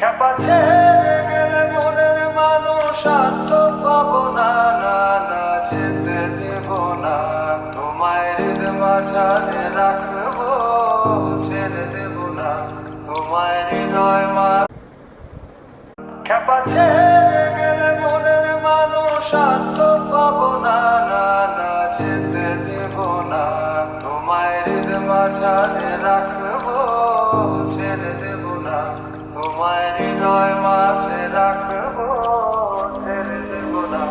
খেপা ছেড়ে গেলে মনের মানুষ আর তো পাবো না, না না যেতে দেব না। তোমায় হৃদ মাঝারে রাখবো, ছেড়ে দেব না তোমায় হৃদয় মা। খেপা ছেড়ে গেলে মনের মানুষ আর তো পাবো না, না না যেতে দেব না। তোমায় হৃদ মাঝারে রাখবো, ছেড়ে দেব না তোমায় হৃদয় মাঝে রাখবো, ছেড়ে দেব না।